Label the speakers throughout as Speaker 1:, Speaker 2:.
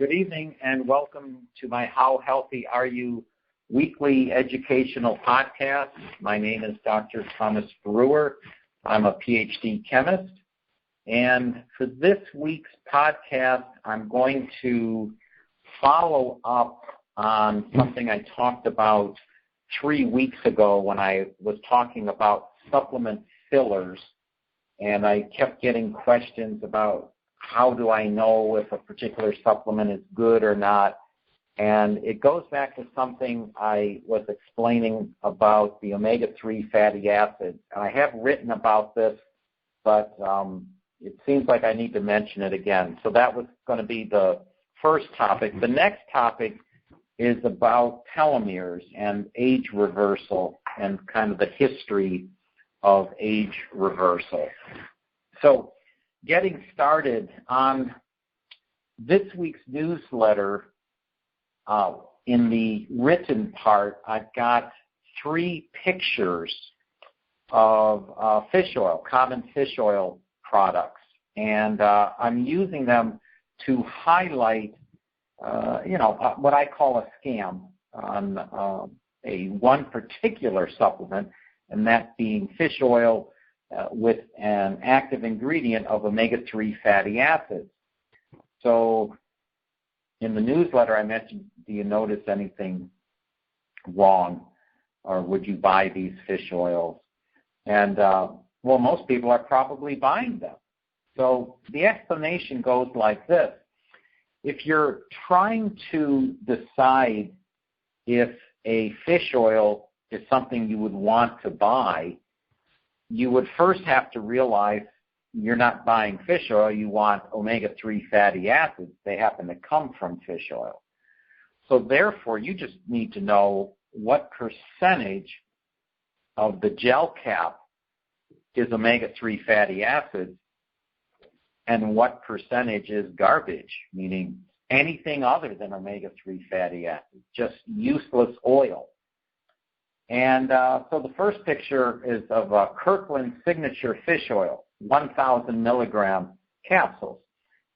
Speaker 1: Good evening and welcome to my How Healthy Are You weekly educational podcast. My name is Dr. Thomas Brewer. I'm a PhD chemist. And for this week's podcast, I'm going to follow up on something I talked about 3 weeks ago when I was talking about supplement fillers. And I kept getting questions about how do I know if a particular supplement is good or not. And it goes back to something I was explaining about the omega-3 fatty acids. And I have written about this, but it seems like I need to mention it again. So that was going to be the first topic. The next topic is about telomeres and age reversal and kind of the history of age reversal. So getting started on this week's newsletter, in the written part, I've got 3 pictures of fish oil, common fish oil products, and I'm using them to highlight, what I call a scam on one particular supplement, and that being fish oil with an active ingredient of omega-3 fatty acids. So in the newsletter I mentioned, do you notice anything wrong, or would you buy these fish oils? And, most people are probably buying them. So the explanation goes like this. If you're trying to decide if a fish oil is something you would want to buy, you would first have to realize you're not buying fish oil, you want omega-3 fatty acids. They happen to come from fish oil. So therefore, you just need to know what percentage of the gel cap is omega-3 fatty acids and what percentage is garbage, meaning anything other than omega-3 fatty acids, just useless oil. And so the first picture is of a Kirkland Signature Fish Oil, 1,000 milligram capsules,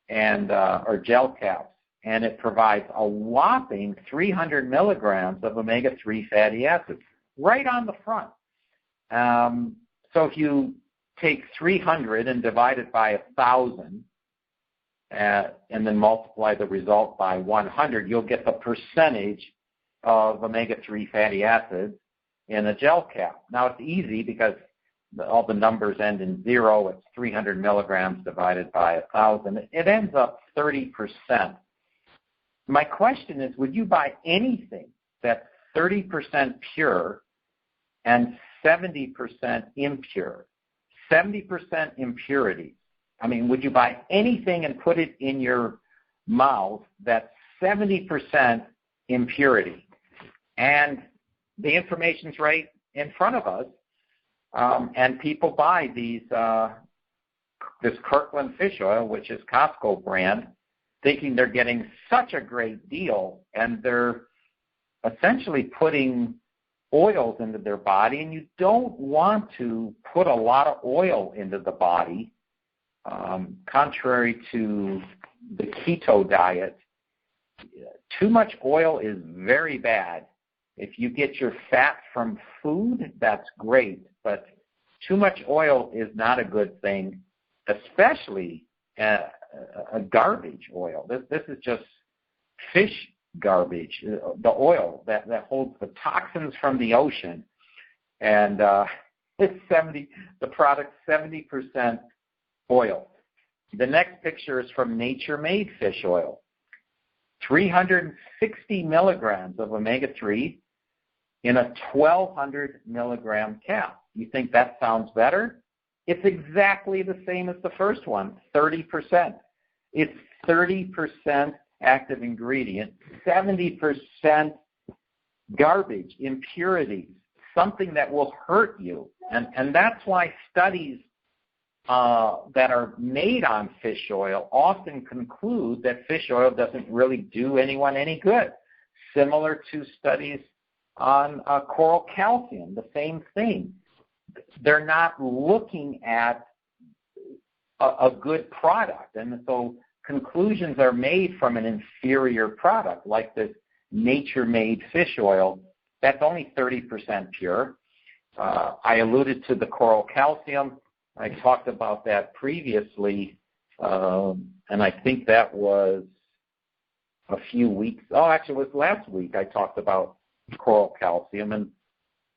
Speaker 1: and or gel caps, and it provides a whopping 300 milligrams of omega-3 fatty acids right on the front. So if you take 300 and divide it by 1,000, and then multiply the result by 100, you'll get the percentage of omega-3 fatty acids in a gel cap. Now, it's easy because all the numbers end in 0. It's 300 milligrams divided by 1,000. It ends up 30%. My question is, would you buy anything that's 30% pure and 70% impure? 70% impurity. I mean, would you buy anything and put it in your mouth that's 70% impurity? And the information's right in front of us, and people buy this Kirkland fish oil, which is Costco brand, thinking they're getting such a great deal, and they're essentially putting oils into their body, and you don't want to put a lot of oil into the body, contrary to the keto diet. Too much oil is very bad. If you get your fat from food, that's great, but too much oil is not a good thing, especially a garbage oil. This is just fish garbage, the oil that holds the toxins from the ocean, and it's the product's 70% oil. The next picture is from Nature Made fish oil. 360 milligrams of omega-3 in a 1,200 milligram cap. You think that sounds better? It's exactly the same as the first one, 30%. It's 30% active ingredient, 70% garbage, impurities, something that will hurt you. And that's why studies that are made on fish oil often conclude that fish oil doesn't really do anyone any good. Similar to studies on coral calcium, the same thing. They're not looking at a good product. And so conclusions are made from an inferior product, like this nature-made fish oil, that's only 30% pure. I alluded to the coral calcium. I talked about that previously, and I think that was a few weeks. Oh, actually, it was last week I talked about coral calcium. And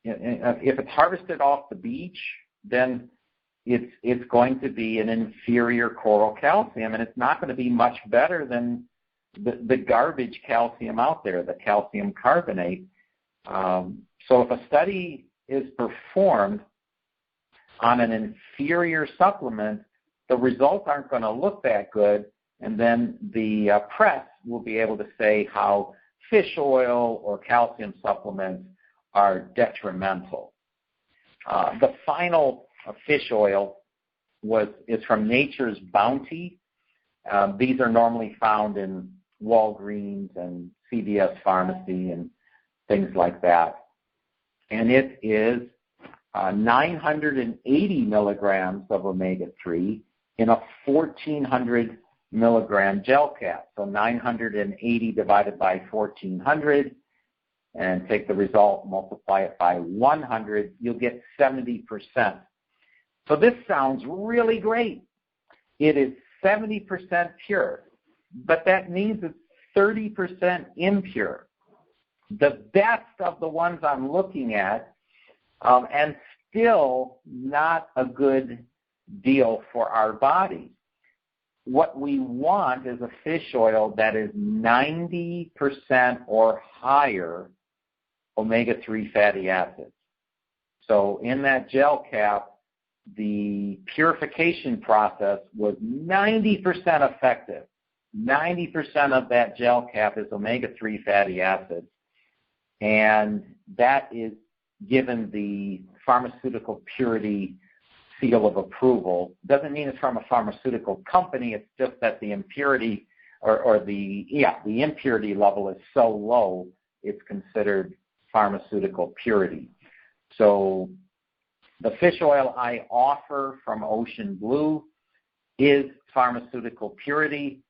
Speaker 1: if it's harvested off the beach, then it's going to be an inferior coral calcium, and it's not going to be much better than the garbage calcium out there, the calcium carbonate. So if a study is performed on an inferior supplement, the results aren't going to look that good, and then the press will be able to say how fish oil or calcium supplements are detrimental. The final fish oil is from Nature's Bounty. These are normally found in Walgreens and CVS Pharmacy and things like that. And it is 980 milligrams of omega-3 in a 1,400 milligram gel cap. So 980 divided by 1,400, and take the result, multiply it by 100, you'll get 70%. So this sounds really great. It is 70% pure, but that means it's 30% impure. The best of the ones I'm looking at, and still not a good deal for our body. What we want is a fish oil that is 90% or higher omega-3 fatty acids. So in that gel cap, the purification process was 90% effective. 90% of that gel cap is omega-3 fatty acids, and that is given the pharmaceutical purity seal of approval. Doesn't mean it's from a pharmaceutical company. It's just that the impurity the impurity level is so low, it's considered pharmaceutical purity. So the fish oil I offer from Ocean Blue is pharmaceutical purity.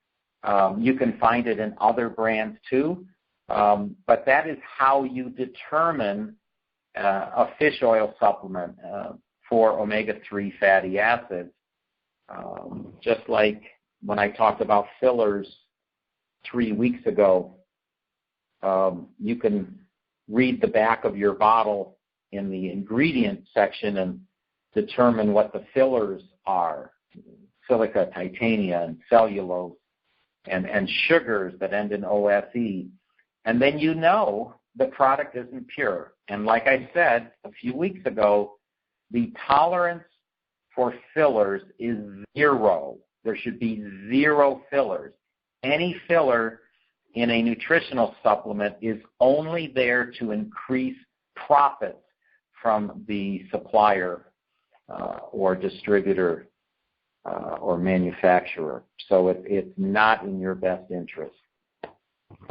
Speaker 1: You can find it in other brands too, but that is how you determine a fish oil supplement for omega-3 fatty acids. Just like when I talked about fillers 3 weeks ago, you can read the back of your bottle in the ingredient section and determine what the fillers are: silica, titania, and cellulose, and sugars that end in OSE. And then you know the product isn't pure. And like I said a few weeks ago, the tolerance for fillers is 0. There should be 0 fillers. Any filler in a nutritional supplement is only there to increase profits from the supplier or distributor or manufacturer. So it's not in your best interest.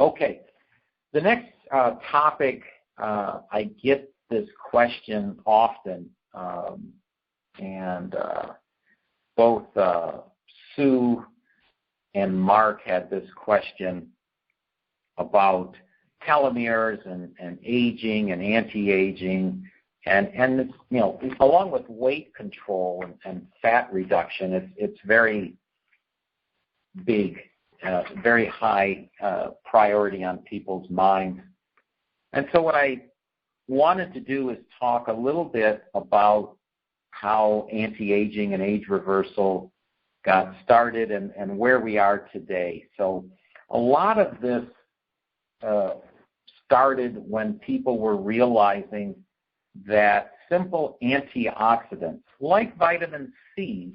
Speaker 1: Okay, the next topic, I get this question often, and both Sue and Mark had this question about telomeres and aging and anti-aging, and it's, along with weight control and fat reduction, it's very big, very high priority on people's minds. And so what I wanted to do is talk a little bit about how anti-aging and age reversal got started and where we are today. So a lot of this started when people were realizing that simple antioxidants like vitamin C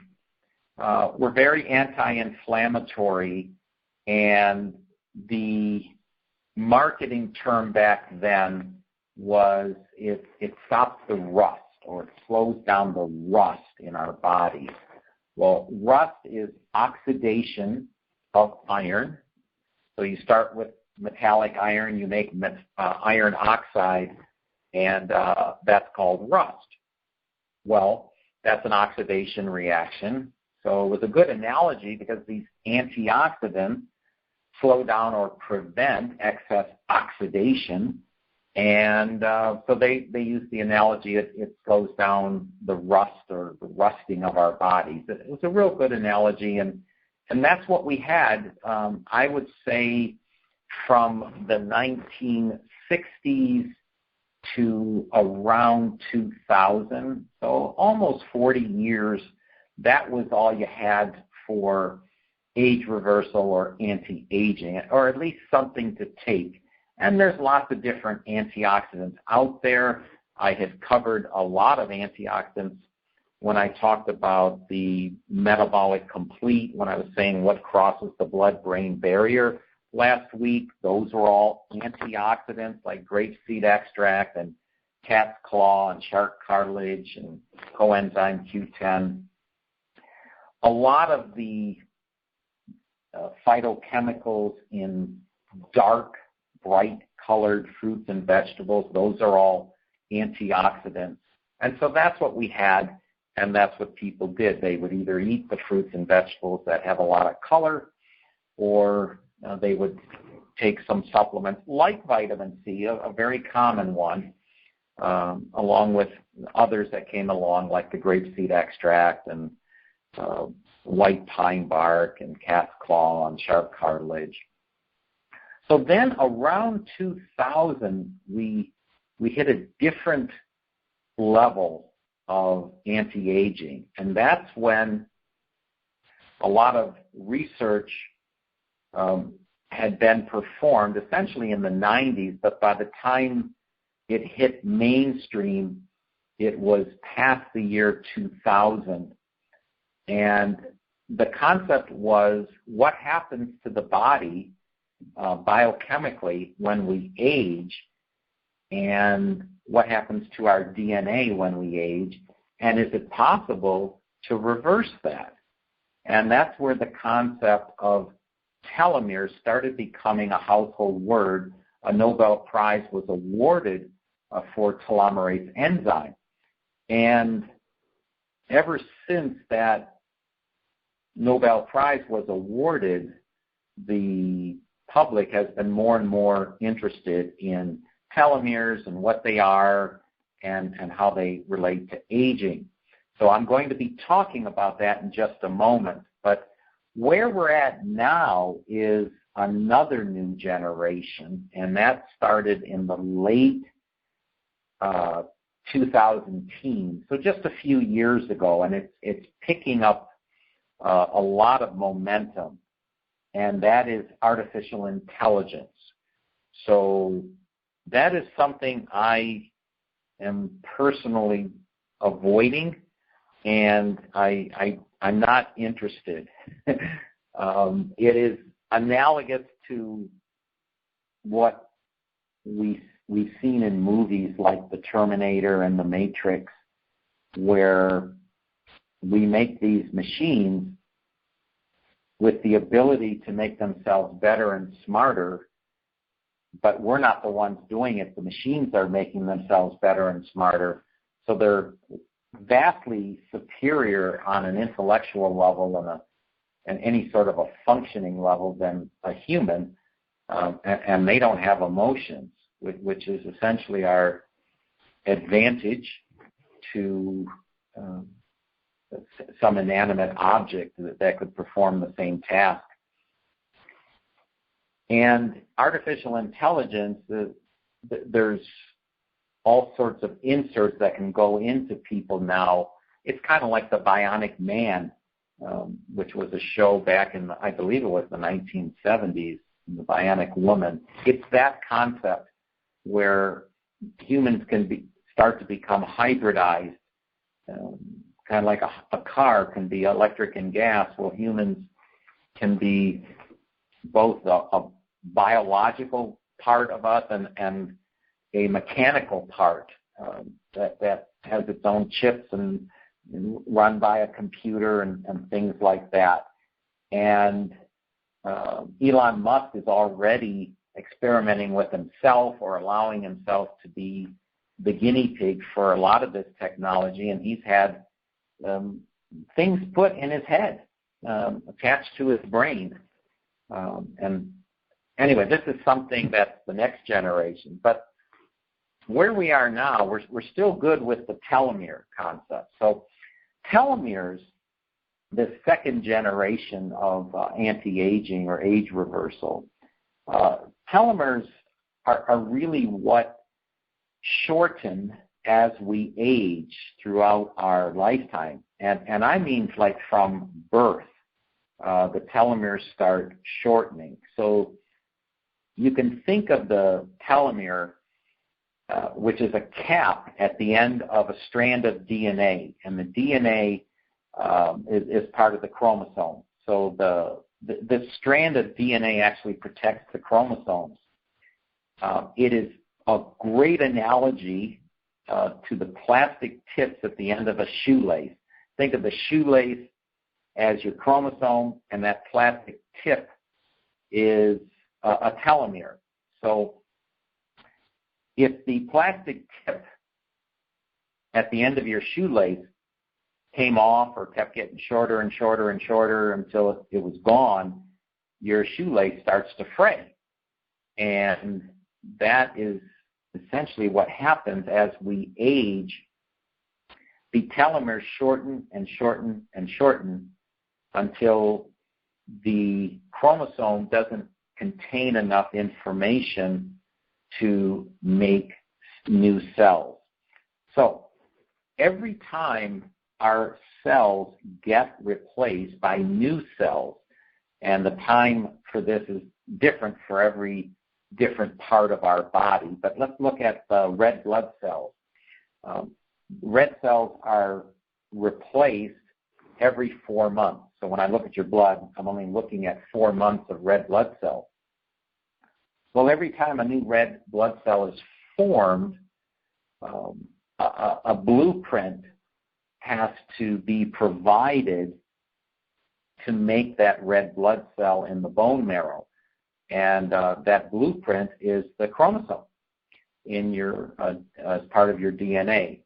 Speaker 1: were very anti-inflammatory, and the marketing term back then was it stops the rust, or it slows down the rust in our bodies. Well, rust is oxidation of iron. So you start with metallic iron, you make iron oxide, and that's called rust. Well, that's an oxidation reaction. So it was a good analogy because these antioxidants slow down or prevent excess oxidation. And so they use the analogy it slows down the rust or the rusting of our bodies. It was a real good analogy, and that's what we had, I would say, from the 1960s to around 2000, so almost 40 years. That was all you had for age reversal or anti-aging, or at least something to take. And there's lots of different antioxidants out there. I had covered a lot of antioxidants when I talked about the metabolic complete, when I was saying what crosses the blood-brain barrier last week. Those were all antioxidants like grapeseed extract and cat's claw and shark cartilage and coenzyme Q10. A lot of the phytochemicals in dark, bright-colored fruits and vegetables, those are all antioxidants. And so that's what we had, and that's what people did. They would either eat the fruits and vegetables that have a lot of color, or they would take some supplements like vitamin C, a very common one, along with others that came along, like the grapeseed extract and white pine bark and cat's claw and shark cartilage. So then around 2000, we hit a different level of anti-aging, and that's when a lot of research had been performed essentially in the 90s, but by the time it hit mainstream, it was past the year 2000. And the concept was what happens to the body biochemically when we age, and what happens to our DNA when we age, and is it possible to reverse that? And that's where the concept of telomeres started becoming a household word. A Nobel Prize was awarded for telomerase enzyme. And ever since that Nobel Prize was awarded, the public has been more and more interested in telomeres and what they are and how they relate to aging. So I'm going to be talking about that in just a moment. But where we're at now is another new generation, and that started in the late 2010s, so just a few years ago, and it's picking up a lot of momentum, and that is artificial intelligence. So that is something I am personally avoiding, and I'm not interested. It is analogous to what we've seen in movies like The Terminator and The Matrix, where we make these machines with the ability to make themselves better and smarter, but we're not the ones doing it. The machines are making themselves better and smarter. So they're vastly superior on an intellectual level and any sort of a functioning level than a human, and they don't have emotions, which is essentially our advantage to some inanimate object that could perform the same task. And artificial intelligence, there's all sorts of inserts that can go into people now. It's kind of like the Bionic Man, which was a show back in, I believe it was the 1970s, the Bionic Woman. It's that concept where humans can start to become hybridized, kind of like a car can be electric and gas. Well, humans can be both a biological part of us and a mechanical part that has its own chips and run by a computer and things like that. And Elon Musk is already experimenting with himself or allowing himself to be the guinea pig for a lot of this technology, and he's had things put in his head, attached to his brain. And anyway, this is something that's the next generation. But where we are now, we're still good with the telomere concept. So telomeres, the second generation of anti-aging or age reversal, telomeres are really what shorten as we age throughout our lifetime. And I mean like from birth, the telomeres start shortening. So you can think of the telomere, which is a cap at the end of a strand of DNA, and the DNA is part of the chromosome. So the strand of DNA actually protects the chromosomes. It is a great analogy to the plastic tips at the end of a shoelace. Think of the shoelace as your chromosome, and that plastic tip is a telomere. So if the plastic tip at the end of your shoelace came off or kept getting shorter and shorter and shorter until it was gone, your shoelace starts to fray. And that is essentially what happens as we age. The telomeres shorten and shorten and shorten until the chromosome doesn't contain enough information to make new cells. So every time our cells get replaced by new cells, and the time for this is different for every different part of our body, but let's look at red blood cells. Red cells are replaced every 4 months. So when I look at your blood, I'm only looking at 4 months of red blood cells. Well, every time a new red blood cell is formed, a blueprint has to be provided to make that red blood cell in the bone marrow. And that blueprint is the chromosome in your as part of your DNA.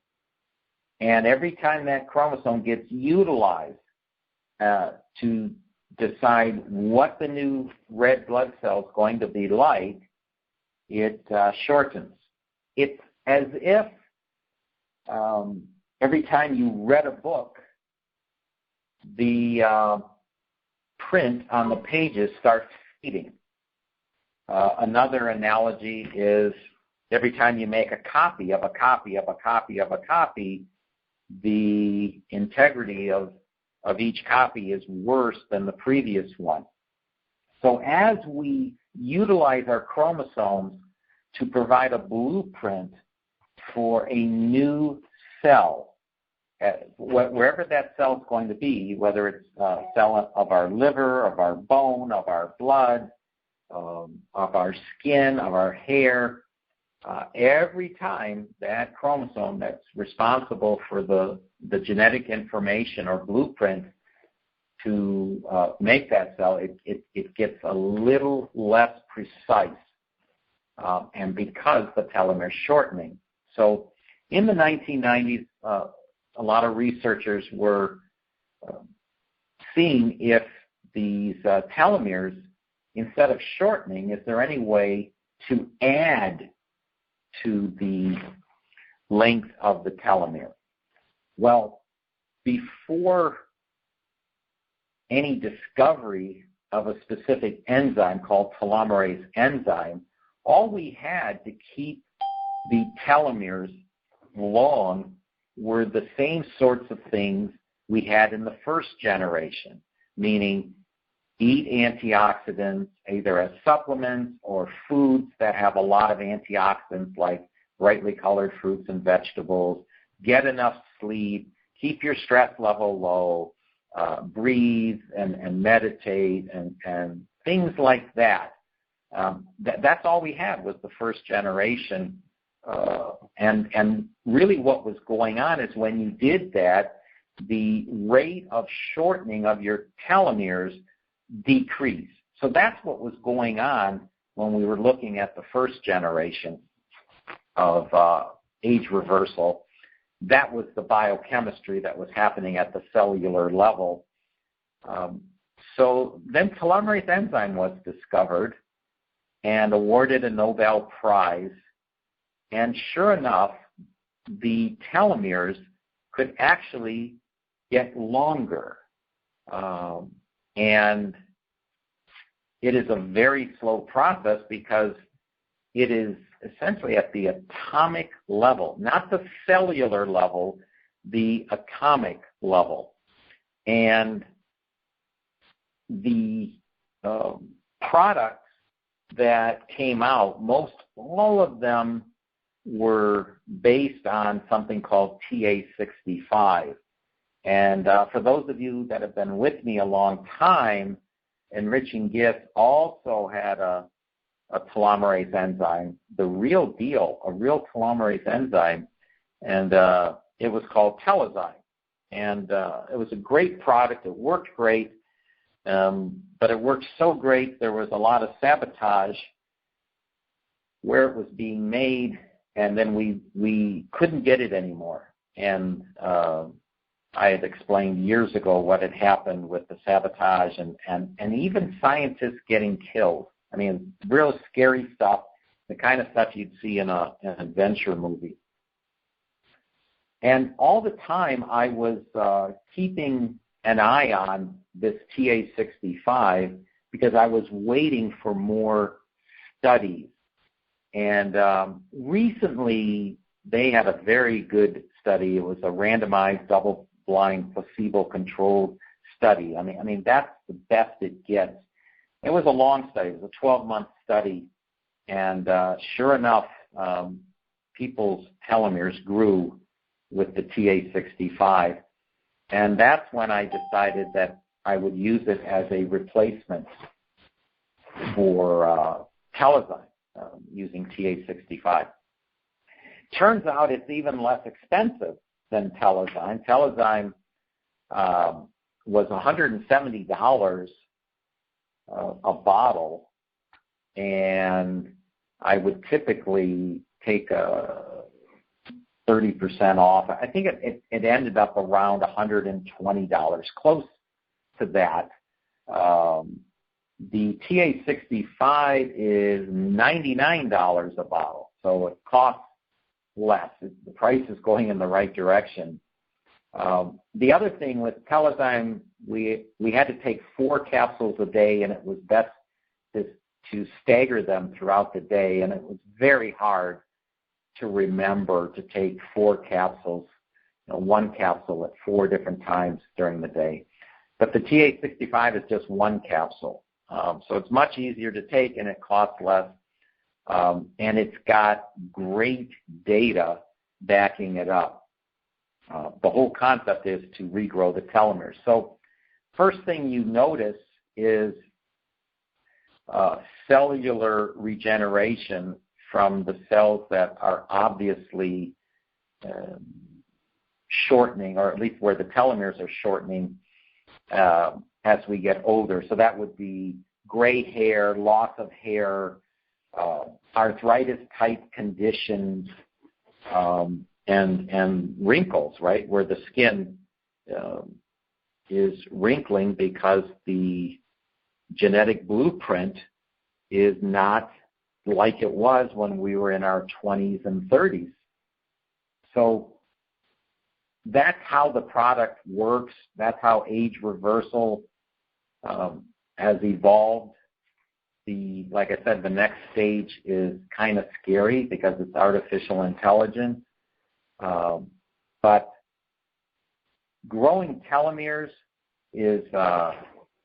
Speaker 1: And every time that chromosome gets utilized to decide what the new red blood cell is going to be like, it shortens. It's as if every time you read a book, the print on the pages starts fading. Another analogy is every time you make a copy of a copy of a copy of a copy, the integrity of each copy is worse than the previous one. So as we utilize our chromosomes to provide a blueprint for a new cell, wherever that cell is going to be, whether it's a cell of our liver, of our bone, of our blood, of our skin, of our hair, every time that chromosome that's responsible for the genetic information or blueprint to make that cell, it gets a little less precise, and because the telomere is shortening. So in the 1990s, a lot of researchers were seeing if these telomeres, instead of shortening, is there any way to add to the length of the telomere? Well, before any discovery of a specific enzyme called telomerase enzyme, all we had to keep the telomeres long were the same sorts of things we had in the first generation, meaning eat antioxidants either as supplements or foods that have a lot of antioxidants like brightly colored fruits and vegetables, get enough sleep, keep your stress level low, breathe and meditate and things like that. That's all we had was the first generation. And really what was going on is when you did that, the rate of shortening of your telomeres decreased. So that's what was going on when we were looking at the first generation of age reversal. that was the biochemistry that was happening at the cellular level. So then telomerase enzyme was discovered and awarded a Nobel Prize. And sure enough, the telomeres could actually get longer. And it is a very slow process because it is essentially at the atomic level, not the cellular level, the atomic level. And the products that came out, all of them were based on something called TA65. And for those of you that have been with me a long time, Enriching Gifts also had a telomerase enzyme, the real deal, a real telomerase enzyme, and it was called Telezyme. And it was a great product. It worked great, but it worked so great there was a lot of sabotage where it was being made, and then we couldn't get it anymore. And I had explained years ago what had happened with the sabotage and even scientists getting killed. I mean, real scary stuff, the kind of stuff you'd see in an adventure movie. And all the time I was keeping an eye on this TA65 because I was waiting for more studies. And recently they had a very good study. It was a randomized, double-blind, placebo-controlled study. I mean that's the best it gets. It was a long study. It was a 12-month study. And sure enough, people's telomeres grew with the TA65. And that's when I decided that I would use it as a replacement for Telezyme, using TA65. Turns out it's even less expensive than Telezyme. Telezyme was $170 a bottle, and I would typically take a 30% off. I think it ended up around $120, close to that. The TA65 is $99 a bottle, so it costs less. The price is going in the right direction. The other thing with Telezyme, we had to take 4 capsules a day, and it was best to stagger them throughout the day, and it was very hard to remember to take 4 capsules, 1 capsule at 4 different times during the day. But the TA65 is just 1 capsule. So it's much easier to take, and it costs less. And it's got great data backing it up. The whole concept is to regrow the telomeres. So first thing you notice is cellular regeneration from the cells that are obviously shortening, or at least where the telomeres are shortening as we get older. So that would be gray hair, loss of hair, arthritis-type conditions, and wrinkles, right, where the skin is wrinkling because the genetic blueprint is not like it was when we were in our 20s and 30s. So that's how the product works. That's how age reversal has evolved. Like I said, the next stage is kind of scary because it's artificial intelligence. But growing telomeres is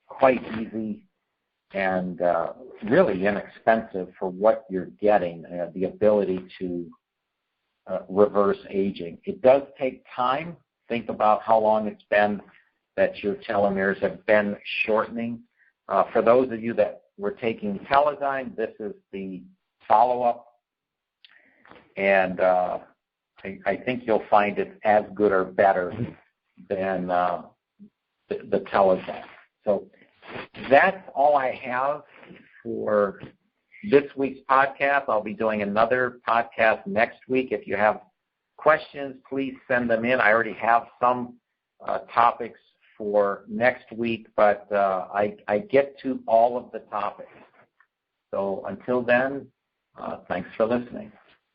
Speaker 1: quite easy and really inexpensive for what you're getting, the ability to reverse aging. It does take time. Think about how long it's been that your telomeres have been shortening. For those of you that were taking Telezyme, this is the follow-up, and I think you'll find it as good or better than the Telezyme. So that's all I have for this week's podcast. I'll be doing another podcast next week. If you have questions, please send them in. I already have some topics for next week, but I get to all of the topics. So until then, thanks for listening.